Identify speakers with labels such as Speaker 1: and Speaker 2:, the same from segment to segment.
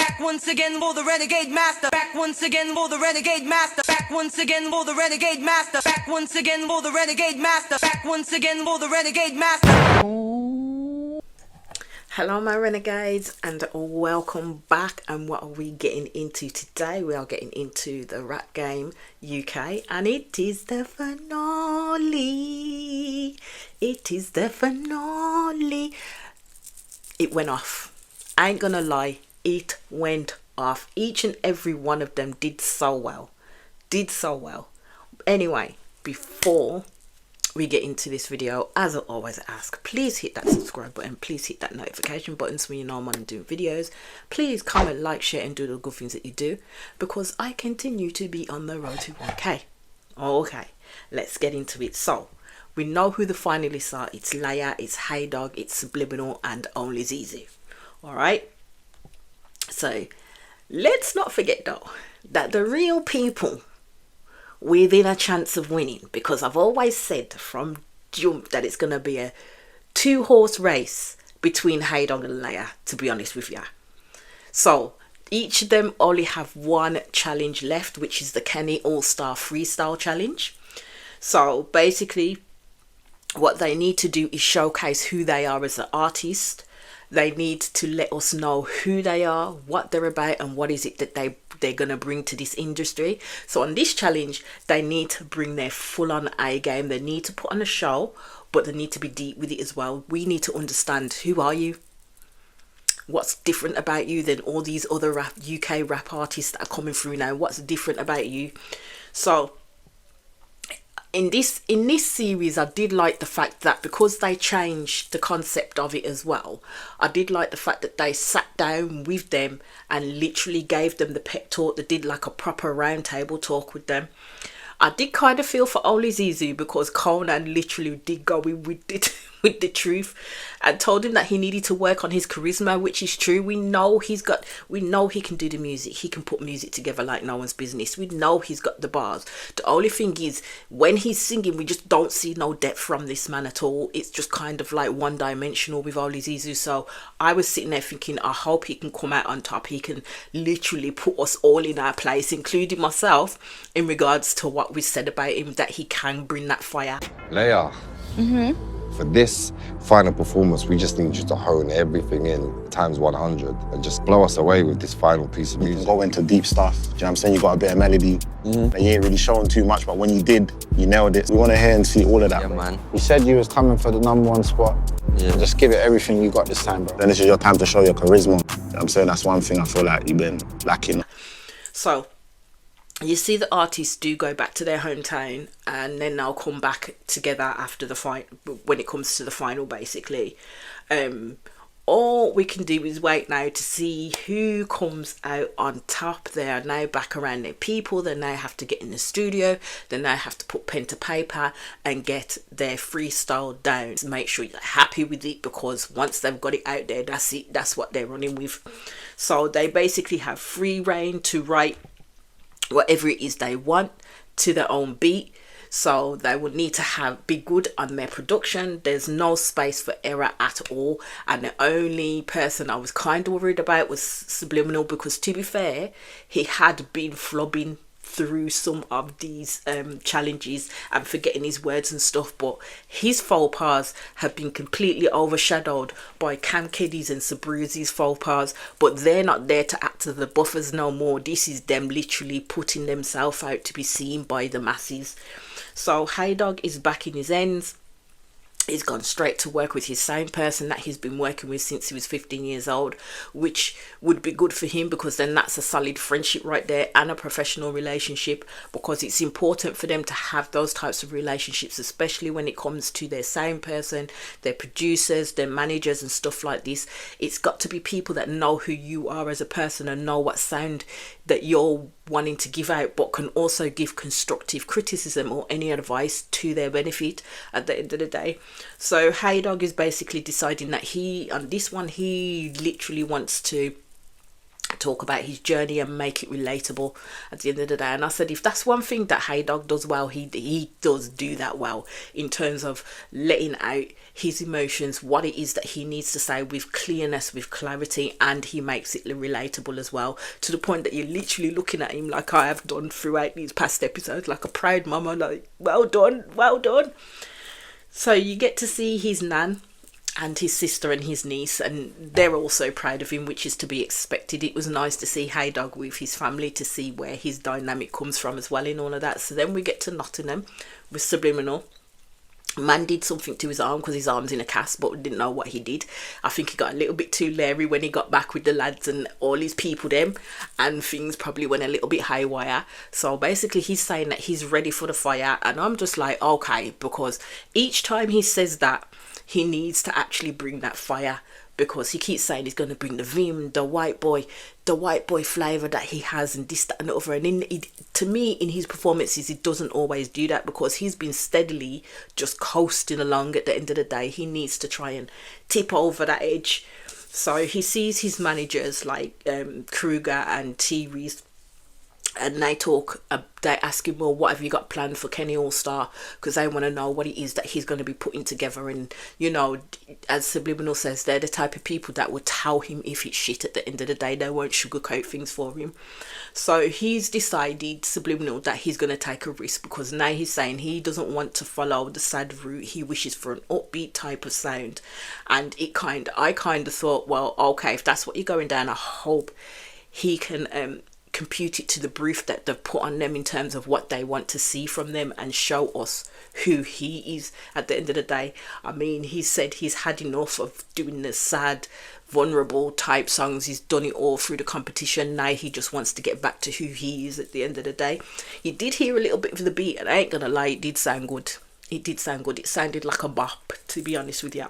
Speaker 1: Back once again for the renegade master. Back once again for the renegade master. Back once again for the renegade master. Back once again for the renegade master. Back once again for the renegade master.
Speaker 2: Hello my renegades and welcome back. And what are we getting into today? We are getting into the Rap Game UK and it is the finale. It is the finale. It went off. I ain't gonna lie, it went off. Each and every one of them did so well. Anyway, before we get into this video, as I always ask, please hit that subscribe button, please hit that notification button so you know when I'm doing videos. Please comment, like, share and do the good things that you do, because I continue to be on the road to 1k. Okay, let's get into it. So we know who the finalists are. It's Leia, it's Hey Dog, it's Subliminal and Only Zizu. Alright, so let's not forget though that the real people within a chance of winning, because I've always said from jump that it's going to be a 2-horse race between Hey Dog and Leia, to be honest with you. So each of them only have one challenge left, which is the Kenny All-Star Freestyle Challenge. So basically what they need to do is showcase who they are as an artist. They need to let us know who they are, what they're about, and what is it that they're going to bring to this industry. So on this challenge, they need to bring their full-on A game. They need to put on a show, but they need to be deep with it as well. We need to understand, who are you? What's different about you than all these other UK rap artists that are coming through now? What's different about you? So in this series, I did like the fact that because they changed the concept of it as well, I did like the fact that they sat down with them and literally gave them the pep talk. They did like a proper round table talk with them. I did kind of feel for Only Zizu, because Conan literally did go in with it with the truth and told him that he needed to work on his charisma, which is true. We know he can do the music. He can put music together like no one's business. We know he's got the bars. The only thing is, when he's singing, we just don't see no depth from this man at all. It's just kind of like one-dimensional with Only Zizu. So I was sitting there thinking, I hope he can come out on top. He can literally put us all in our place, including myself, in regards to what we said about him, that he can bring that fire.
Speaker 3: Leia, for this final performance, we just need you to hone everything in times 100 and just blow us away with this final piece of music.
Speaker 4: Go into deep stuff. Do you know what I'm saying? You got a bit of melody. You ain't really showing too much, but when you did, you nailed it. We want to hear and see all of that.
Speaker 3: Yeah, man.
Speaker 5: You said you was coming for the #1 spot.
Speaker 3: Yeah.
Speaker 5: Just give it everything you got this time, bro.
Speaker 4: Then this is your time to show your charisma. You know what I'm saying? That's one thing I feel like you've been lacking.
Speaker 2: So you see the artists do go back to their hometown and then they'll come back together after the fight, when it comes to the final basically. All we can do is wait now to see who comes out on top. They are now back around their people. They now have to get in the studio. They now have to put pen to paper and get their freestyle down. Make sure you're happy with it, because once they've got it out there, that's it. That's what they're running with. So they basically have free reign to write whatever it is they want to their own beat. So they would need to be good on their production. There's no space for error at all. And the only person I was kind of worried about was Subliminal, because to be fair, he had been flubbing through some of these challenges and forgetting his words and stuff, but his faux pas have been completely overshadowed by Cam Keddy's and Sabruzi's faux pas, but they're not there to act as the buffers no more. This is them literally putting themselves out to be seen by the masses. So Hey Dog is back in his ends. He's gone straight to work with his same person that he's been working with since he was 15 years old, which would be good for him, because then that's a solid friendship right there and a professional relationship, because it's important for them to have those types of relationships, especially when it comes to their same person, their producers, their managers and stuff like this. It's got to be people that know who you are as a person and know what sound that you're wanting to give out, but can also give constructive criticism or any advice to their benefit at the end of the day. So Hey Dog is basically deciding that on this one he literally wants to talk about his journey and make it relatable at the end of the day. And I said, if that's one thing that Hey Dog does well, he does do that well, in terms of letting out his emotions, what it is that he needs to say with clearness, with clarity, and he makes it relatable as well, to the point that you're literally looking at him like I have done throughout these past episodes, like a proud mama, like, well done, well done. So you get to see his nan and his sister and his niece, and they're also proud of him, which is to be expected. It was nice to see Hey Dog with his family, to see where his dynamic comes from as well in all of that. So then we get to Nottingham with Subliminal. Man did something to his arm because his arm's in a cast, but we didn't know what he did. I think he got a little bit too leery when he got back with the lads and all his people them, and things probably went a little bit haywire. So basically he's saying that he's ready for the fire, and I'm just like, okay, because each time he says that, he needs to actually bring that fire, because he keeps saying he's going to bring the vim, the white boy flavour that he has, and this, that and the other. And to me, in his performances, he doesn't always do that, because he's been steadily just coasting along. At the end of the day, he needs to try and tip over that edge. So he sees his managers like Kruger and T-Reese, and they ask him, well, what have you got planned for Kenny All-Star? Because they want to know what it is that he's going to be putting together. And, you know, as Subliminal says, they're the type of people that will tell him if it's shit at the end of the day. They won't sugarcoat things for him. So he's decided, Subliminal, that he's going to take a risk, because now he's saying he doesn't want to follow the sad route. He wishes for an upbeat type of sound. And I kind of thought, well, okay, if that's what you're going down, I hope he can compute it to the brief that they've put on them in terms of what they want to see from them, and show us who he is at the end of the day. I mean, he said he's had enough of doing the sad, vulnerable type songs. He's done it all through the competition. Now he just wants to get back to who he is at the end of the day. You did hear a little bit of the beat, and I ain't gonna lie, it did sound good. It did sound good. It sounded like a bop, to be honest with you.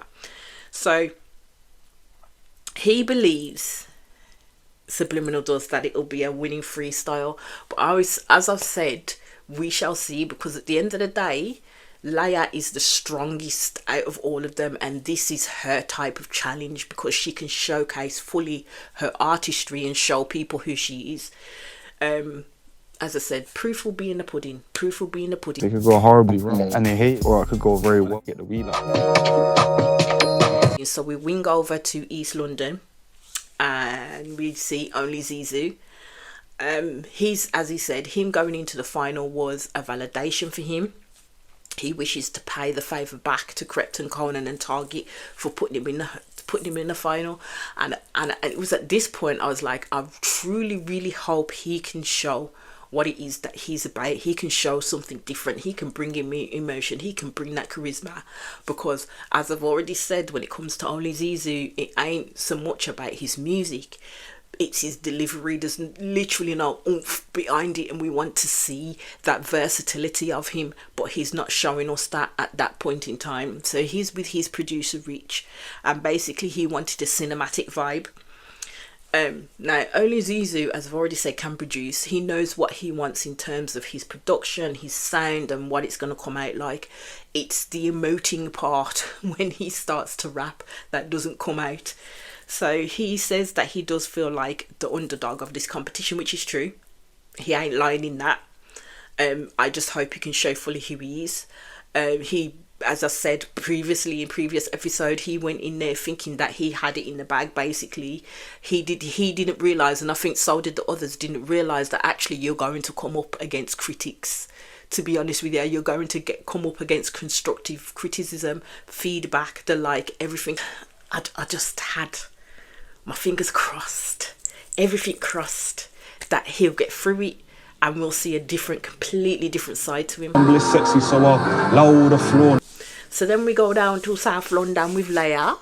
Speaker 2: So he believes, Subliminal does, that it'll be a winning freestyle. But as I've said, we shall see, because at the end of the day, Leia is the strongest out of all of them, and this is her type of challenge, because she can showcase fully her artistry and show people who she is. As I said, proof will be in the pudding. Proof will be in the pudding.
Speaker 6: It could go horribly wrong and they hate, or it could go very well. Get the wheel up.
Speaker 2: So we wing over to East London, and we see Only Zizou. He's, as he said, him going into the final was a validation for him. He wishes to pay the favour back to Krypton, Conan and Target for putting him in the final. And it was at this point I was like, I truly really hope he can show what it is that he's about. He can show something different. He can bring in emotion. He can bring that charisma, because as I've already said, when it comes to Only Zizou, it ain't so much about his music, it's his delivery. There's literally no oomph behind it, and we want to see that versatility of him, but he's not showing us that at that point in time. So he's with his producer Rich, and basically he wanted a cinematic vibe. Now Only Zizou, as I've already said, can produce. He knows what he wants in terms of his production, his sound, and what it's going to come out like. It's the emoting part when he starts to rap that doesn't come out. So he says that he does feel like the underdog of this competition, which is true. He ain't lying in that. I just hope he can show fully who he is. As I said previously in previous episode, he went in there thinking that he had it in the bag. Basically, he didn't realise, and I think so did the others, didn't realise that actually you're going to come up against critics. To be honest with you, you're going to come up against constructive criticism, feedback, the like, everything. I just had my fingers crossed, everything crossed, that he'll get through it, and we'll see a completely different side to him.
Speaker 6: Sexy, so loud the floor.
Speaker 2: So then we go down to South London with Leia.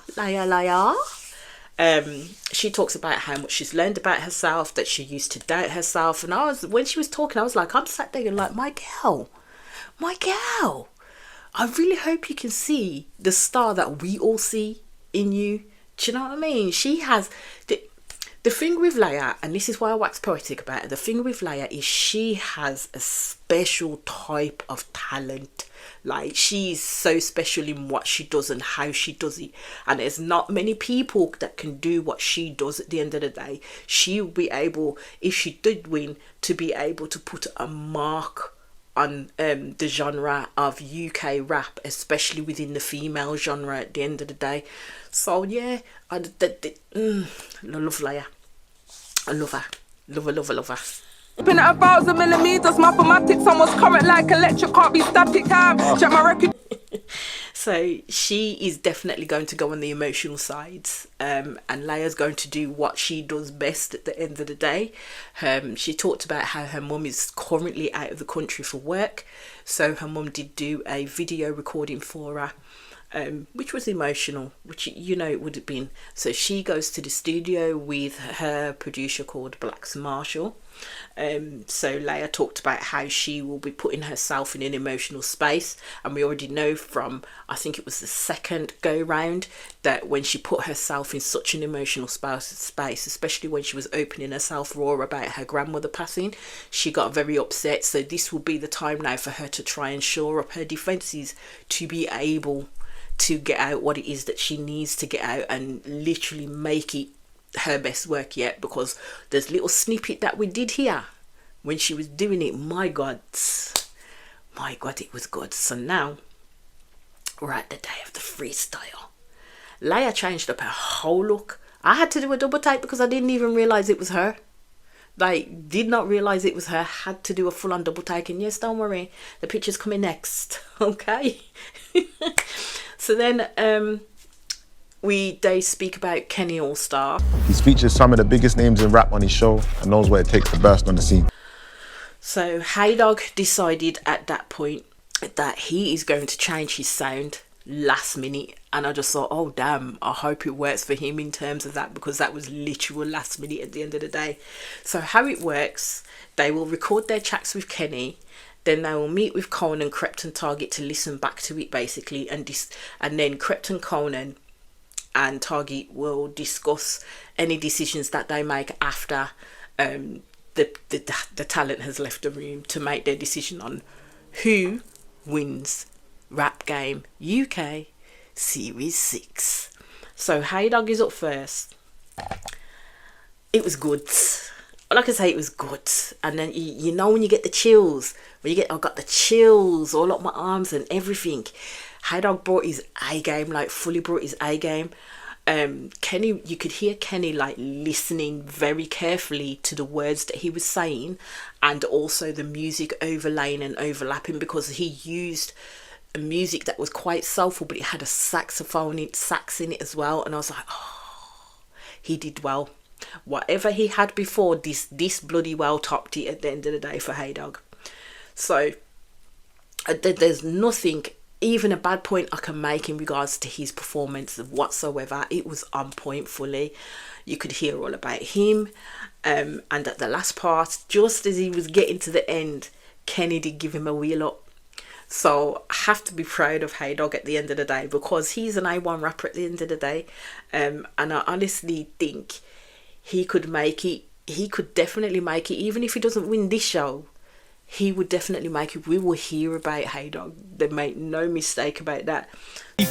Speaker 2: She talks about how much she's learned about herself, that she used to doubt herself. And when she was talking, I was like, I'm sat there like, my girl, I really hope you can see the star that we all see in you. Do you know what I mean? She has The thing with Leia, and this is why I wax poetic about it, the thing with Leia is she has a special type of talent. Like, she's so special in what she does and how she does it. And there's not many people that can do what she does at the end of the day. She will be able, if she did win, to be able to put a mark on the genre of UK rap, especially within the female genre at the end of the day. So yeah, I love Leia. I love her. Love her, love her, love her.
Speaker 7: Been at 1,000 millimeters, mathematics almost current like electric, can't be static time. Check my record.
Speaker 2: So she is definitely going to go on the emotional sides, and Leia's going to do what she does best at the end of the day. She talked about how her mum is currently out of the country for work, so her mum did do a video recording for her, which was emotional, which you know it would have been. So she goes to the studio with her producer called Blacks Marshall. So Leia talked about how she will be putting herself in an emotional space, and we already know from, I think it was the second go round, that when she put herself in such an emotional space, especially when she was opening herself raw about her grandmother passing, she got very upset. So this will be the time now for her to try and shore up her defences to be able to get out what it is that she needs to get out and literally make it her best work yet. Because there's little snippet that we did here when she was doing it, my god, it was good. So now we're at the day of the freestyle. Leia changed up her whole look. I had to do a double take because I didn't even realize it was her. Like, did not realize it was her. Had to do a full-on double take. And yes, don't worry, the picture's coming next. Okay. So then they speak about Kenny All-Star.
Speaker 4: He's featured some of the biggest names in rap on his show and knows what it takes to burst on the scene.
Speaker 2: So Hey Dog decided at that point that he is going to change his sound last minute, and I just thought, oh damn, I hope it works for him in terms of that, because that was literal last minute at the end of the day. So how it works, they will record their tracks with Kenny, then they will meet with Conan and Krypton Target to listen back to it basically, and then Krypton, Conan and Target will discuss any decisions that they make after the talent has left the room, to make their decision on who wins Rap Game UK Series 6. So Hey Dog is up first. It was good. Like I say, it was good. And then you know when you get the chills, I got the chills all up my arms and everything. Hey Dog brought his A game, like fully brought his A game. Kenny, you could hear Kenny like listening very carefully to the words that he was saying, and also the music overlaying and overlapping, because he used a music that was quite soulful, but it had a sax in it as well. And I was like, oh, he did well. Whatever he had before, this bloody well topped it at the end of the day for Hey Dog. So there's nothing, even a bad point I can make in regards to his performance whatsoever. It was on point fully. You could hear all about him, and at the last part, just as he was getting to the end, Kenny did give him a wheel up. So I have to be proud of Hey Dog at the end of the day, because he's an A1 rapper at the end of the day, and I honestly think he could make it. He could definitely make it, even if he doesn't win this show. He would definitely make it. We will hear about Hey Dog. They make no mistake about that.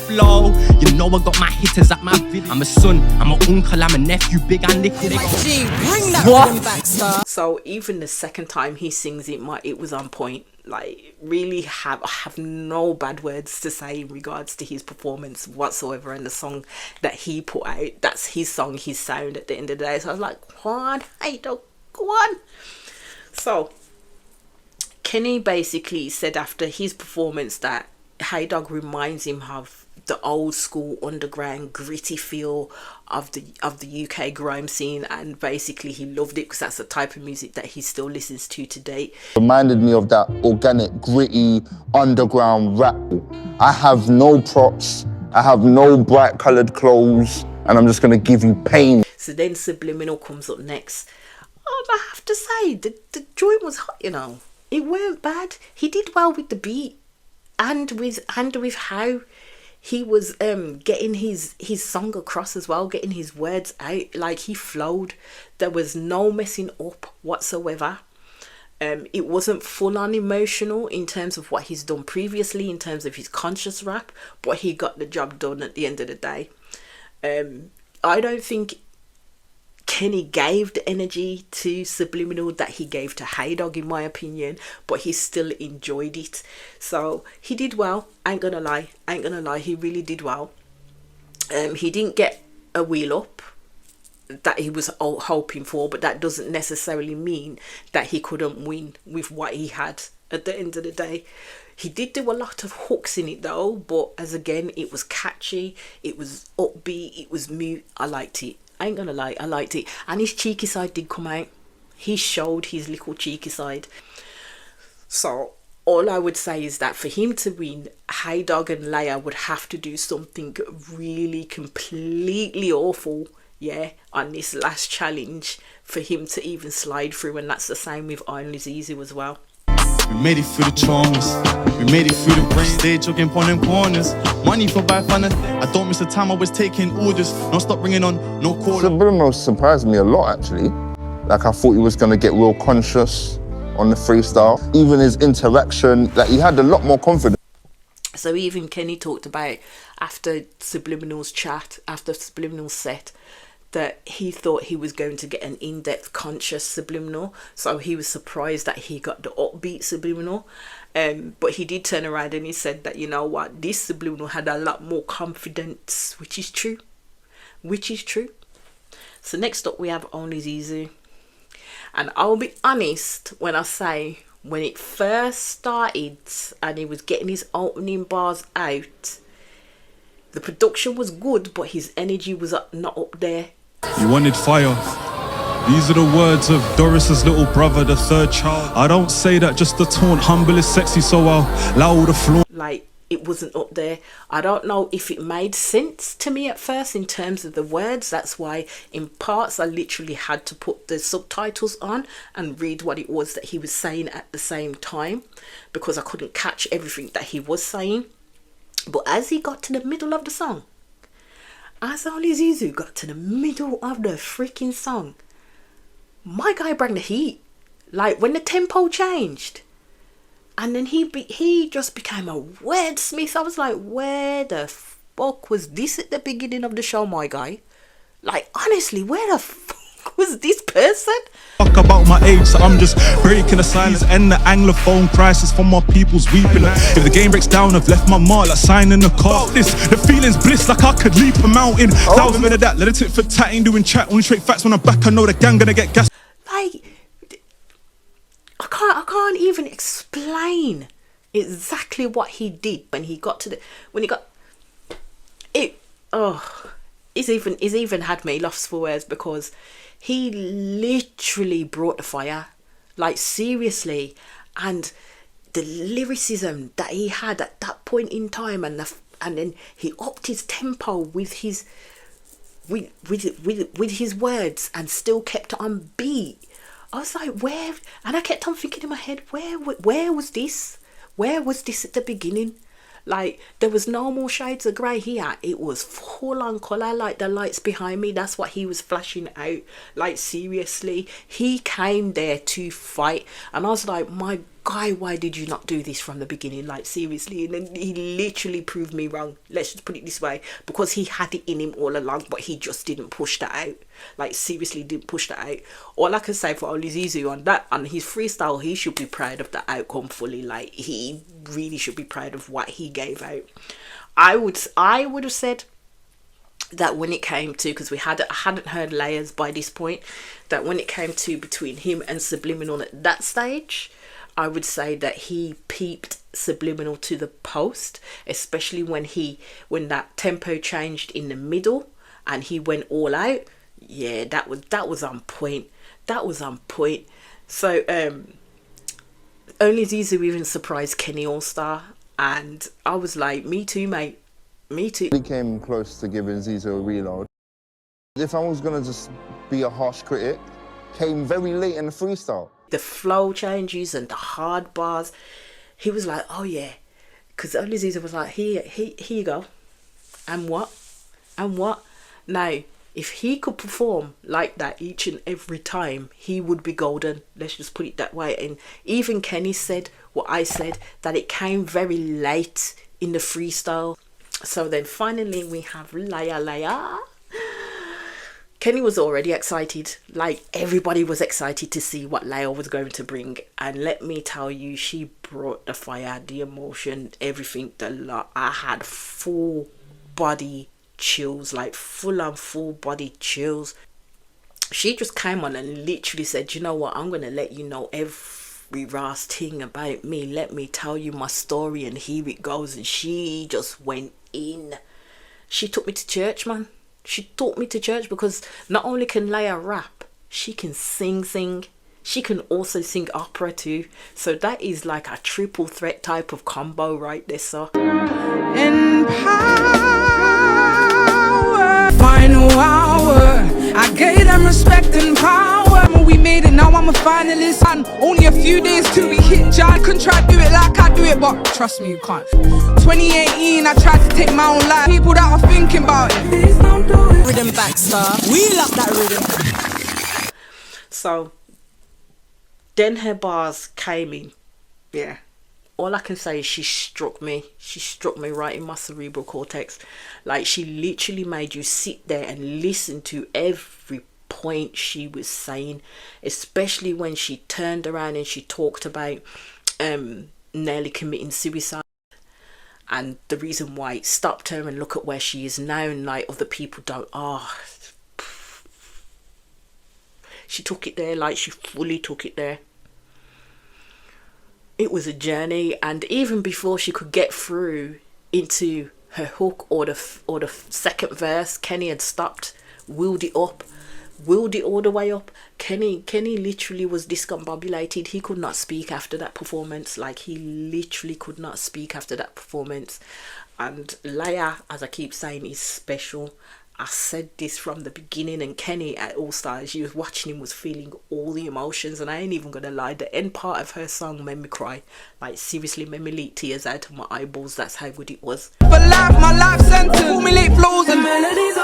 Speaker 8: Flow, you know I got my hitters at my village. I'm a son, I'm an uncle, I'm a nephew, big and little.
Speaker 1: Gee, bring that rhythm back, star.
Speaker 2: So even the second time he sings it, it was on point. Like, really I have no bad words to say in regards to his performance whatsoever, and the song that he put out, that's his song, his sound at the end of the day. So I was like, go on, Hey Dog, go on. So Kenny basically said after his performance that Hey Dog reminds him of the old school underground gritty feel of the UK grime scene, and basically he loved it because that's the type of music that he still listens to today.
Speaker 5: Reminded me of that organic, gritty, underground rap. I have no props, I have no bright coloured clothes, and I'm just gonna give you pain.
Speaker 2: So then Subliminal comes up next. I have to say, the joint was hot, you know. It weren't bad. He did well with the beat and with how he was getting his song across as well, getting his words out. Like, he flowed. There was no messing up whatsoever. It wasn't full on emotional in terms of what he's done previously, in terms of his conscious rap, but he got the job done at the end of the day. I don't think Kenny gave the energy to Subliminal that he gave to Hey Dog, in my opinion, but he still enjoyed it. So he did well. Ain't gonna lie, he really did well. He didn't get a wheel up that he was hoping for, but that doesn't necessarily mean that he couldn't win with what he had at the end of the day. He did do a lot of hooks in it though, but as again, it was catchy, it was upbeat, it was mute. I liked it. I ain't gonna lie, I liked it. And his cheeky side did come out. He showed his little cheeky side. So all I would say is that for him to win, Hey Dog and Leia would have to do something really completely awful, yeah, on this last challenge for him to even slide through. And that's the same with Only Zizu as well.
Speaker 9: We made it through the traumas, we made it through the brain. Stay jogging on them corners, money for buy fun. I don't miss the time I was taking orders. No stop ringing on, no call.
Speaker 5: Subliminal surprised me a lot, actually. Like, I thought he was gonna get real conscious on the freestyle. Even his interaction, like, he had a lot more confidence.
Speaker 2: So even Kenny talked about after Subliminal's chat, after Subliminal's set, that he thought he was going to get an in-depth conscious Subliminal, so he was surprised that he got the upbeat Subliminal. But he did turn around and he said that, you know what, this Subliminal had a lot more confidence, which is true. So next up we have Only Zizu, and I'll be honest when I say, when it first started and he was getting his opening bars out, the production was good, but his energy was not up there.
Speaker 9: You wanted fire. These are the words of Doris's little brother, the third child. I don't say that just to taunt. Humble is sexy, so I'll allow the floor.
Speaker 2: Like, it wasn't up there. I don't know if it made sense to me at first in terms of the words. That's why in parts I literally had to put the subtitles on and read what it was that he was saying at the same time, because I couldn't catch everything that he was saying. But as he got to the middle of the song, as Only Zizu got to the middle of the freaking song, my guy brought the heat. Like, when the tempo changed, and then he just became a wordsmith. I was like, where the fuck was this at the beginning of the show, my guy? Like, honestly, where the fuck was this person?
Speaker 9: Fuck about my age, so I'm just breaking the silence. And the Anglophone crisis for my people's weeping. If the game breaks down, I've left my mark like signing the car. This, the feeling's bliss like I could leap a mountain. Thousand minute that, let it tip for tatting, doing chat, only straight facts when I'm back. I know the gang gonna get gas.
Speaker 2: Like, I can't even explain exactly what he did when he got to it. Oh, he's even had me lost for words, because he literally brought the fire, like, seriously. And the lyricism that he had at that point in time, and then he upped his tempo with his words and still kept on beat. I was like, where? And I kept on thinking in my head, where was this? Where was this at the beginning? Like, there was no more shades of grey here. It was full on colour, like the lights behind me. That's what he was flashing out. Like, seriously, he came there to fight. And I was like, my guy, why did you not do this from the beginning? Like, seriously. And then he literally proved me wrong. Let's just put it this way. Because he had it in him all along, but he just didn't push that out. Like, seriously, didn't push that out. All I can say for Only Zizu on that, on his freestyle, he should be proud of the outcome fully. Like, he really should be proud of what he gave out. I would have said that when it came to, because I hadn't heard Layers by this point, that when it came to between him and Subliminal at that stage, I would say that he peeped Subliminal to the post, especially when that tempo changed in the middle and he went all out. Yeah, that was on point. That was on point. So Only Zizu even surprised Kenny All-Star, and I was like, me too, mate. Me too.
Speaker 5: He came close to giving Zizu a reload. If I was gonna just be a harsh critic, came very late in the freestyle.
Speaker 2: The flow changes and the hard bars, he was like, oh yeah, because Only Zizu was like, here you go, And what? Now, if he could perform like that each and every time, he would be golden. Let's just put it that way. And even Kenny said what I said, that it came very late in the freestyle. So then finally we have Laya. Kenny was already excited. Like, everybody was excited to see what Laya was going to bring. And let me tell you, she brought the fire, the emotion, everything, the lot. I had full body chills, like full body chills. She just came on and literally said, you know what, I'm gonna let you know every last thing about me. Let me tell you my story, and here it goes. And she just went in. She took me to church, man. She took me to church, because not only can Laya rap, she can sing. She can also sing opera too. So that is like a triple threat type of combo right there, so.
Speaker 7: In power, final hour, I gave them respect and power. We made it, now I'm a finalist. And only a few days till we hit John. Couldn't try to do it like I do it, but trust me, you can't. 2018, I tried to take my own life. People that are thinking about it, please don't do it.
Speaker 1: Rhythm back, star. We love that rhythm.
Speaker 2: So then her bars came in. Yeah, all I can say is she struck me right in my cerebral cortex. Like, she literally made you sit there and listen to every point she was saying, especially when she turned around and she talked about nearly committing suicide, and the reason why it stopped her, and look at where she is now, and like other people don't. She took it there, like she fully took it there. It was a journey, and even before she could get through into her hook or the second verse, Kenny had stopped, willed it all the way up. Kenny literally was discombobulated. He could not speak after that performance. Like, he literally could not speak after that performance. And Laya, as I keep saying, is special. I said this from the beginning, and Kenny at All Stars, you was watching him, was feeling all the emotions, and I ain't even gonna lie, the end part of her song made me cry. Like, seriously, made me leak tears out of my eyeballs. That's how good it was.
Speaker 7: For life, my life sentence, formulate flows and melodies.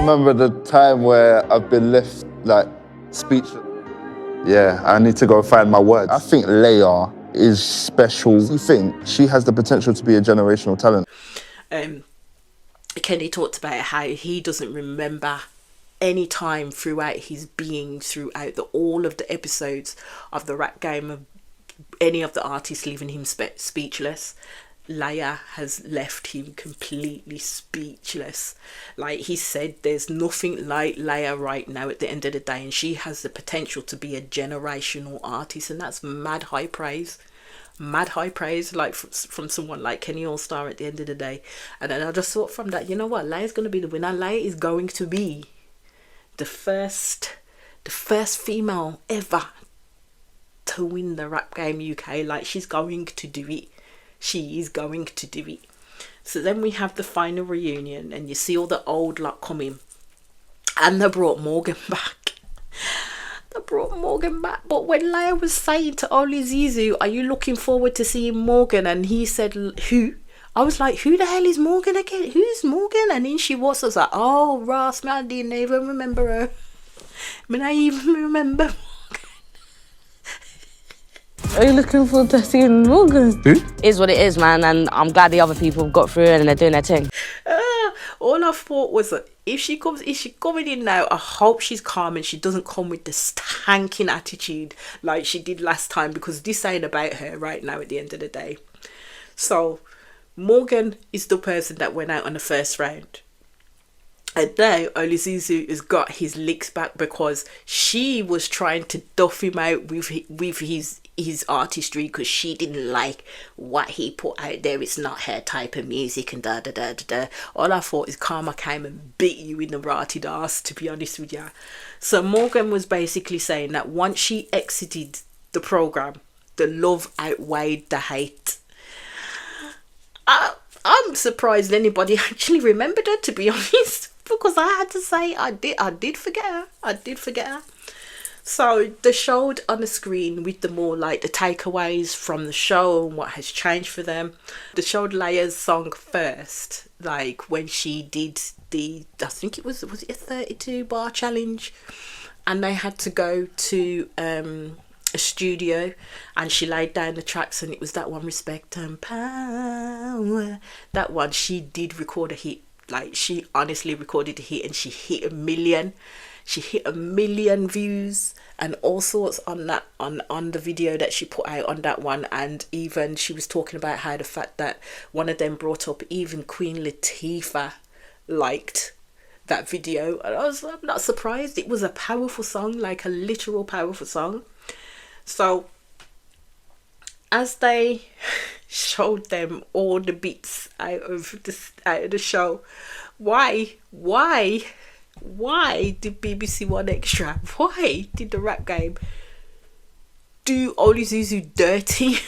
Speaker 5: Remember the time where I've been left like speechless? Yeah, I need to go find my words. I think Laya is special. You think she has the potential to be a generational talent?
Speaker 2: Kenny talked about how he doesn't remember any time throughout his being, throughout all of the episodes of the Rap Game, of any of the artists leaving him speechless. Laya has left him completely speechless. Like he said, there's nothing like Laya right now at the end of the day, and she has the potential to be a generational artist, and that's mad high praise. Mad high praise, like from someone like Kenny All-Star at the end of the day. And then I just thought from that, you know what, Laya's going to be the winner. Laya is going to be the first female ever to win the Rap Game UK. Like, she's going to do it. She is going to do it. So then we have the final reunion, and you see all the old lot coming, and they brought Morgan back. But when Laya was saying to Oli Zizu, are you looking forward to seeing Morgan? And he said, who? I was like, who the hell is Morgan again? Who's Morgan? And then she was like, oh, Ross, man, I didn't even remember her. I even remember.
Speaker 10: Are you looking forward to seeing Morgan?
Speaker 6: Who?
Speaker 10: Is what it is, man, and I'm glad the other people have got through it and they're doing their thing.
Speaker 2: All I thought was that if she coming in now, I hope she's calm and she doesn't come with this tanking attitude like she did last time, because this ain't about her right now at the end of the day. So Morgan is the person that went out on the first round. And now Oli Zizu has got his licks back, because she was trying to duff him out with his artistry, because she didn't like what he put out there. It's not her type of music and da da da da da. All I thought is karma came and beat you in the rotted ass, to be honest with you. So Morgan was basically saying that once she exited the program, the love outweighed the hate. I'm surprised anybody actually remembered her, to be honest, because I had to say I did forget her. So they showed on the screen with the more like the takeaways from the show and what has changed for them. They showed Leia's song first, like when she did I think it was it a 32 bar challenge, and they had to go to a studio, and she laid down the tracks, and it was that one, Respect and Power. That one, she did record a hit. Like, she honestly recorded a hit, and she hit 1 million. She hit 1 million views and all sorts on that, on the video that she put out on that one. And even she was talking about how the fact that one of them brought up even Queen Latifah liked that video, and I'm not surprised. It was a powerful song, like a literal powerful song. So as they showed them all the bits out of the show, why did BBC One Extra, why did the Rap Game do Oli Zuzu dirty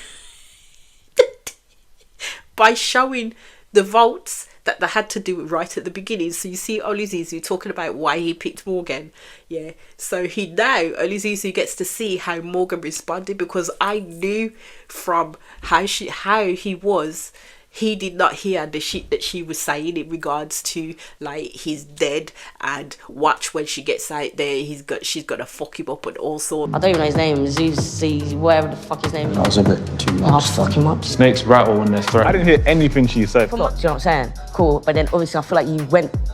Speaker 2: by showing the votes that they had to do right at the beginning? So you see Oli Zuzu talking about why he picked Morgan, yeah. So Oli Zuzu gets to see how Morgan responded, because I knew from how he was, he did not hear the shit that she was saying in regards to like he's dead, and watch when she gets out there she's gonna fuck him up and all sorts.
Speaker 10: I don't even know his name. Zeus, whatever the fuck his name is.
Speaker 6: That was a bit too much.
Speaker 10: Oh, fuck him up.
Speaker 6: Snakes rattle when they're thrown. I didn't hear anything she said.
Speaker 10: Do you know what I'm saying? Cool, but then obviously I feel like you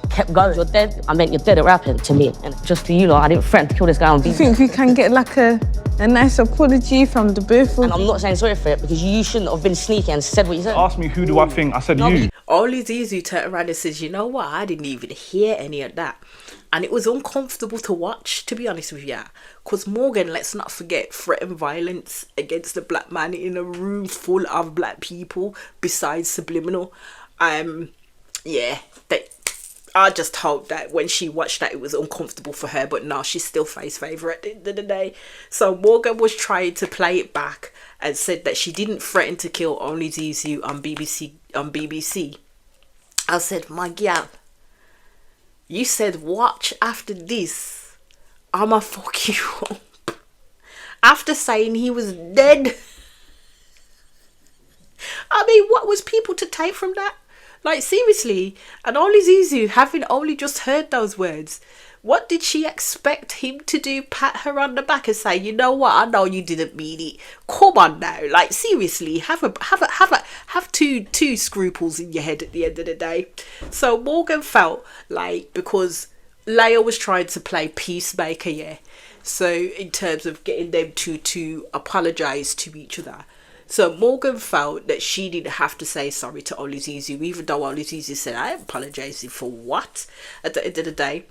Speaker 10: kept going. You're dead. I meant you're dead at rapping to me. And just for you lot, I didn't threaten to kill this guy on beat.
Speaker 7: Do you think we can get like a nice apology from the both of you?
Speaker 10: And I'm not saying sorry for it, because you shouldn't have been sneaky and said what you said.
Speaker 6: Ask me who do I think, I said you.
Speaker 2: Oli Zuzu turned around and says, you know what, I didn't even hear any of that. And it was uncomfortable to watch, to be honest with you. Because Morgan, let's not forget, threatened violence against a black man in a room full of black people besides Subliminal. Yeah, I just hope that when she watched that, it was uncomfortable for her. But no, she's still face favour at the end of the day. So Morgan was trying to play it back and said that she didn't threaten to kill Oli Zuzu on BBC. I said, my gal, you said watch after this, I'ma fuck you up. After saying he was dead. I mean, what was people to take from that? Like, seriously. And Oli Zuzu, having only just heard those words, what did she expect him to do? Pat her on the back and say, you know what, I know you didn't mean it. Come on now. Like, seriously, have two scruples in your head at the end of the day. So Morgan felt like, because Leia was trying to play peacemaker, yeah. So in terms of getting them to apologise to each other. So Morgan felt that she didn't have to say sorry to Oli Zuzu, even though Oli Zuzu said, I am apologising for what? At the end of the day.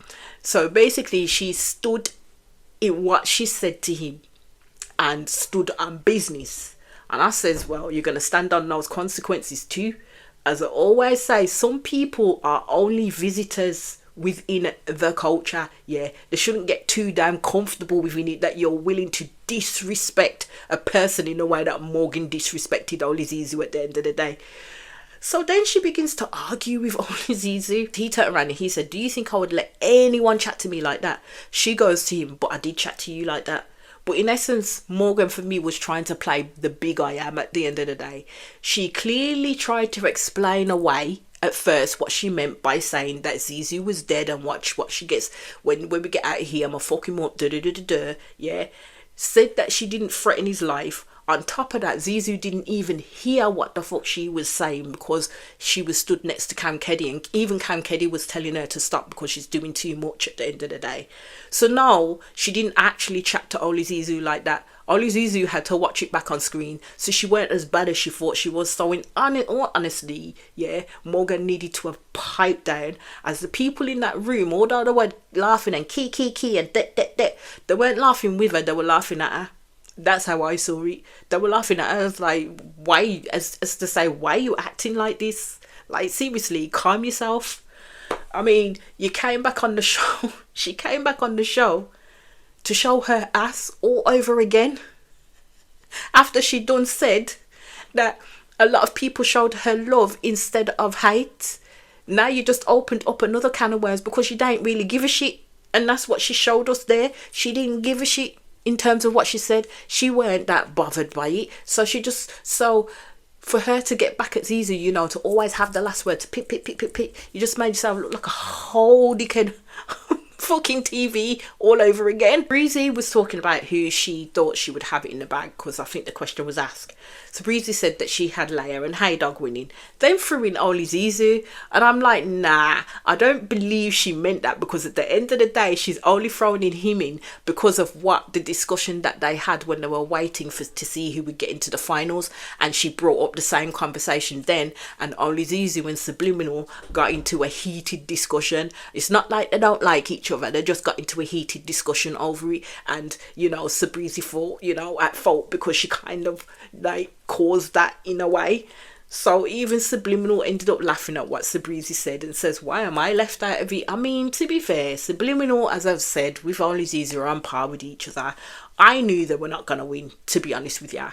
Speaker 2: So basically, she stood in what she said to him and stood on business. And I says, well, you're going to stand on those consequences too. As I always say, some people are only visitors within the culture. Yeah, they shouldn't get too damn comfortable within it that you're willing to disrespect a person in the way that Morgan disrespected Oli Zuzu at the end of the day. So then she begins to argue with Oli Zuzu. He turned around and he said, do you think I would let anyone chat to me like that? She goes to him, but I did chat to you like that. But in essence, Morgan for me was trying to play the big I am at the end of the day. She clearly tried to explain away at first what she meant by saying that Zuzu was dead, and watch what she gets when we get out of here, I'ma fuck him up, yeah. Said that she didn't threaten his life. On top of that, Zuzu didn't even hear what the fuck she was saying, because she was stood next to Cam Keddy, and even Cam Keddy was telling her to stop because she's doing too much at the end of the day. So no, she didn't actually chat to Oli Zuzu like that. Oli Zuzu had to watch it back on screen, so she weren't as bad as she thought she was. So in honestly, yeah, Morgan needed to have piped down, as the people in that room, although they were laughing and key and they weren't laughing with her, they were laughing at her. That's how I saw it. They were laughing at her. I was like, why? As to say, why are you acting like this? Like, seriously, calm yourself. I mean, you came back on the show. She came back on the show to show her ass all over again. After she done said that a lot of people showed her love instead of hate. Now you just opened up another can of worms because you don't really give a shit. And that's what she showed us there. She didn't give a shit. in terms of what she said. She weren't that bothered by it. So for her to get back at Zizu, you know, to always have the last word, to pick, you just made yourself look like a whole dickhead fucking TV all over again. Breezy was talking about who she thought she would have it in the bag, because I think the question was asked. So Breezy said that she had Leia and Hey Dog winning, then threw in Only Zizu, and I'm like, nah, I don't believe she meant that, because at the end of the day she's only throwing in him in because of what the discussion that they had when they were waiting to see who would get into the finals, and she brought up the same conversation then, and Only Zizu and Subliminal got into a heated discussion. It's not like they don't like each other, they just got into a heated discussion over it, and you know, Breezy thought, you know, at fault because she kind of like caused that in a way. So even Subliminal ended up laughing at what Breezy said and says, why am I left out of it? I mean, to be fair, Subliminal, as I've said, with Only Zizu are on par with each other. I knew they were not going to win, to be honest with you.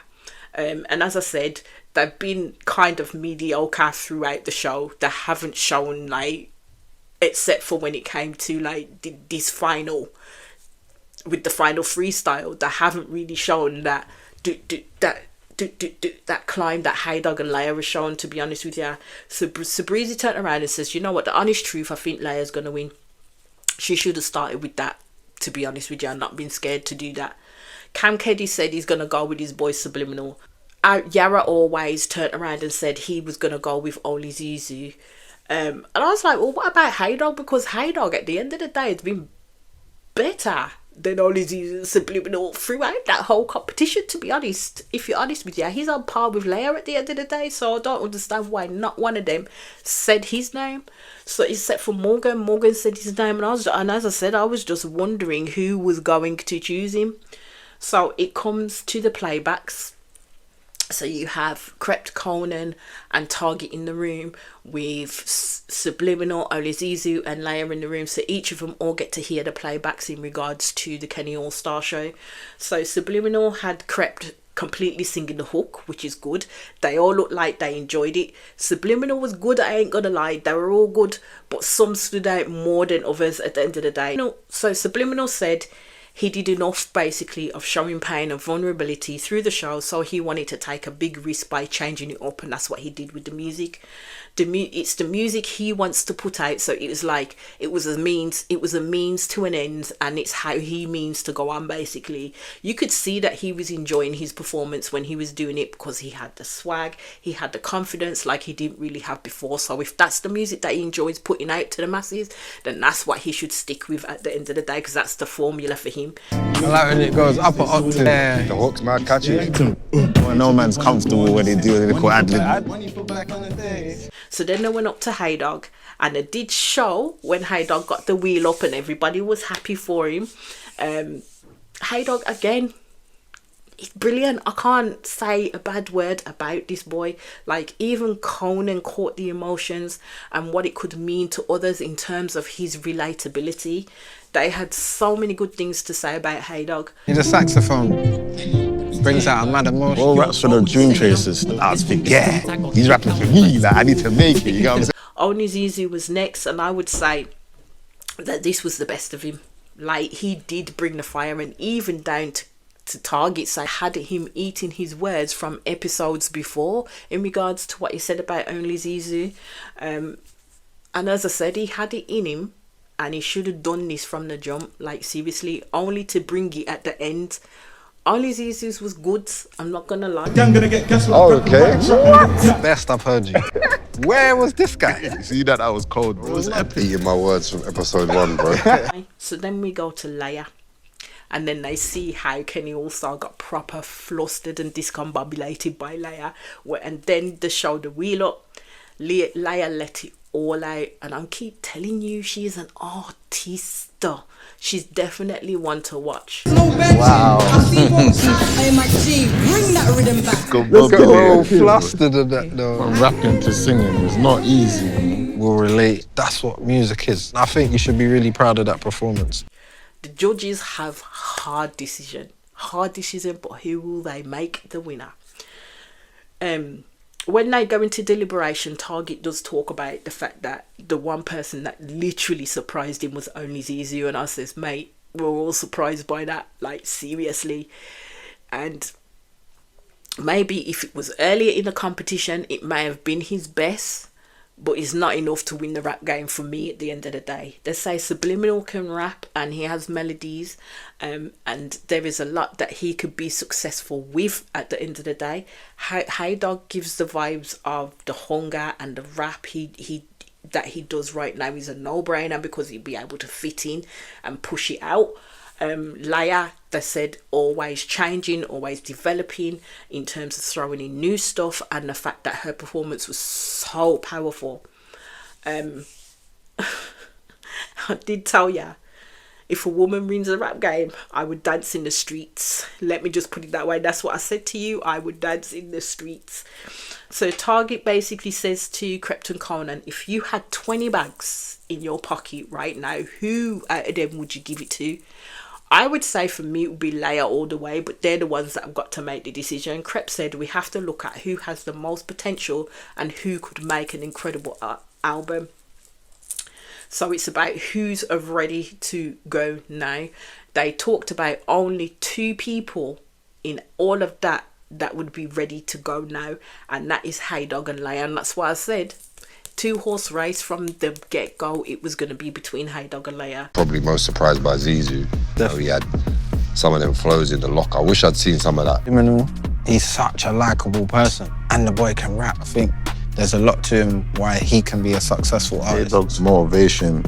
Speaker 2: And as I said, they've been kind of mediocre throughout the show. They haven't shown, like, except for when it came to like this final, with the final freestyle, they haven't really shown that that climb that Hey Dog and Leia was shown, to be honest with you. So Breezy turned around and says, you know what, the honest truth, I think Leia's gonna win. She should have started with that, to be honest with you, and not been scared to do that. Cam Keddy said he's gonna go with his boy Subliminal. Yara always turned around and said he was gonna go with Only Zizu. And I was like, well, what about Hey Dog? Because Hey Dog, at the end of the day, has been better than Only Zizu Subliminal throughout that whole competition, to be honest. If you're honest with you, he's on par with Leia at the end of the day, so I don't understand why not one of them said his name. So except for Morgan said his name, and as I said, I was just wondering who was going to choose him. So it comes to the playbacks. So you have Krept, Conan and Target in the room, with Subliminal, Only Zizu and Leia in the room. So each of them all get to hear the playbacks in regards to the Kenny All-Star show. So Subliminal had Krept completely singing the hook, which is good. They all looked like they enjoyed it. Subliminal was good, I ain't gonna lie. They were all good, but some stood out more than others at the end of the day. So Subliminal said he did enough basically of showing pain and vulnerability through the show, so he wanted to take a big risk by changing it up, and that's what he did with the music. It's the music he wants to put out, so it was like it was a means to an end, and it's how he means to go on. Basically, you could see that he was enjoying his performance when he was doing it, because he had the swag, he had the confidence like he didn't really have before. So if that's the music that he enjoys putting out to the masses, then that's what he should stick with at the end of the day, because that's the formula for him.
Speaker 11: I like when it goes up an octave.
Speaker 3: The hook's mad catchy.
Speaker 4: Well, no man's comfortable when they do a little ad-lib.
Speaker 2: So then they went up to Hey Dog, and it did show when Hey Dog got the wheel up and everybody was happy for him. Hey Dog, again, it's brilliant. I can't say a bad word about this boy. Like, even Conan caught the emotions and what it could mean to others in terms of his relatability. They had so many good things to say about Hey Dog.
Speaker 11: He's a saxophone. Brings out a mad emotion.
Speaker 4: All raps for the Dream Chasers. I was thinking, yeah, he's rapping for me. Like, I need to make it. You know what I'm saying?
Speaker 2: Only Zizu was next, and I would say that this was the best of him. Like, he did bring the fire, and even down to Target, so I had him eating his words from episodes before in regards to what he said about Only Zizu. And as I said, he had it in him, and he should have done this from the jump, like seriously, only to bring it at the end. Only Zizu's was good, I'm not gonna lie.
Speaker 3: Oh, okay.
Speaker 11: What? Best I've heard you. Where was this guy?
Speaker 3: See that was cold, bro. It was epic. Eating my words from episode 1, bro.
Speaker 2: So then we go to Leia, and then they see how Kenny All-Star got proper flustered and discombobulated by Leia, and then they show the wheel up. Leia let it all out, and I keep telling you, she's an artista. She's definitely one to watch.
Speaker 11: Wow. Look at how flustered of that though.
Speaker 5: From rapping to singing is not easy.
Speaker 11: Will relate. That's what music is. I think you should be really proud of that performance.
Speaker 2: The judges have hard decision, but who will they make the winner? When they go into deliberation, Target does talk about the fact that the one person that literally surprised him was Only Zizu, and I says, mate, we're all surprised by that, like seriously. And maybe if it was earlier in the competition, it may have been his best, but it's not enough to win the rap game for me at the end of the day. They say Subliminal can rap and he has melodies, and there is a lot that he could be successful with at the end of the day. Hey Dog gives the vibes of the hunger and the rap that he does right now is a no-brainer because he'd be able to fit in and push it out. Laya, they said, always changing, always developing in terms of throwing in new stuff, and the fact that her performance was so powerful. I did tell ya, if a woman wins a rap game, I would dance in the streets. Let me just put it that way. That's what I said to you. I would dance in the streets. So Target basically says to Krypton Conan, if you had 20 bags in your pocket right now, who out of them would you give it to? I would say for me it would be Laya all the way, but they're the ones that have got to make the decision. Krep said we have to look at who has the most potential and who could make an incredible album. So it's about who's ready to go now. They talked about only 2 people in all of that would be ready to go now, and that is Hey Dog and Laya. And that's why I said 2-horse race from the get-go. It was going to be between Hey Dog and Laya.
Speaker 3: Probably most surprised by Zizou. You know, he had some of them flows in the lock. I wish I'd seen some of that.
Speaker 11: He's such a likeable person, and the boy can rap. I think there's a lot to him why he can be a successful artist.
Speaker 4: Dog's motivation,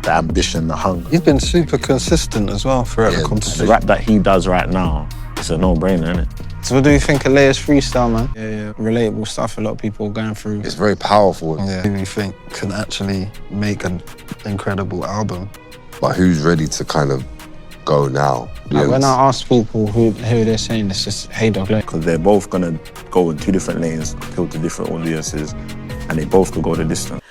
Speaker 4: the ambition, the hunger.
Speaker 11: He's been super consistent as well throughout the competition.
Speaker 12: The rap that he does right now, it's a no-brainer, isn't it?
Speaker 11: So what do you think of Laya's freestyle, man? Yeah, relatable stuff a lot of people are going through.
Speaker 3: It's very powerful.
Speaker 11: Yeah, who you think can actually make an incredible album?
Speaker 3: But who's ready to kind of go now?
Speaker 11: Like when I ask people who they're saying, it's just Hey Dog.
Speaker 12: Because they're both going to go in 2 different lanes, appeal to different audiences, and they both could go the distance.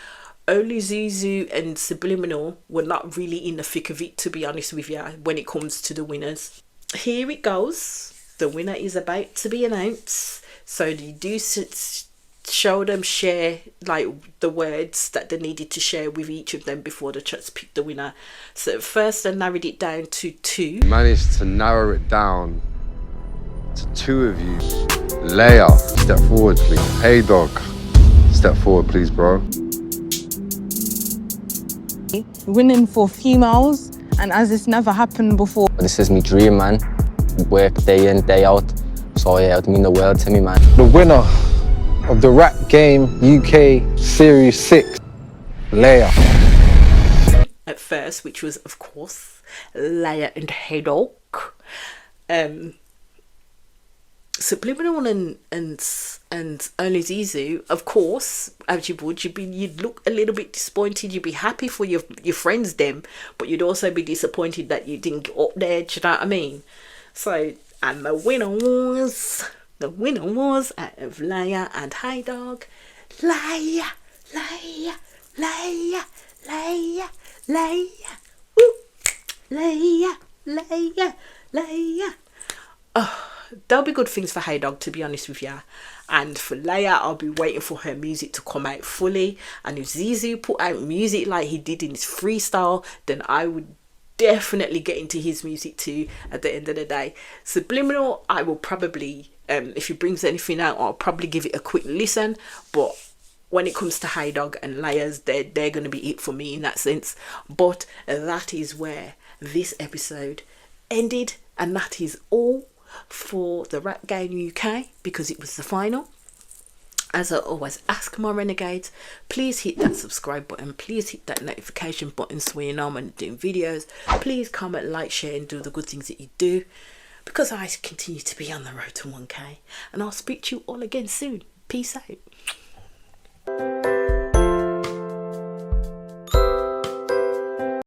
Speaker 2: Only Zizou and Subliminal were not really in the thick of it, to be honest with you, when it comes to the winners. Here it goes. The winner is about to be announced. So you do show them, share like the words that they needed to share with each of them before the judges picked the winner. So at first they narrowed it down to 2.
Speaker 3: Managed to narrow it down to 2 of you. Laya, step forward please. Hey Dog, step forward please, bro.
Speaker 13: Winning for females, and as it's never happened before.
Speaker 14: This is my dream, man. Work day in, day out. So yeah, it would mean the world to me, man.
Speaker 11: The winner of the Rap Game UK Series 6, Laya.
Speaker 2: At first, which was of course Laya and Hey Dog. Subliminal and Only Zizou, of course, as you would, you'd look a little bit disappointed. You'd be happy for your friends them, but you'd also be disappointed that you didn't get up there. Do you know what I mean? So, and the winner was out of Laya and Hey Dog, Laya, Laya, Laya, Laya, Laya, woo, Laya, Laya, Laya. Oh, there'll be good things for Hey Dog, to be honest with you. And for Laya, I'll be waiting for her music to come out fully. And if Zizou put out music like he did in his freestyle, then I would definitely get into his music too at the end of the day. Subliminal, I will probably, if he brings anything out, I'll probably give it a quick listen. But when it comes to Hey Dog and Laya's, they're going to be it for me in that sense. But that is where this episode ended. And that is all for the Rap Game UK, because it was the final. As I always ask my renegades, please hit that subscribe button, please hit that notification button so you know when I'm doing videos. Please comment, like, share and do the good things that you do, because I continue to be on the road to 1K. And I'll speak to you all again soon. Peace out.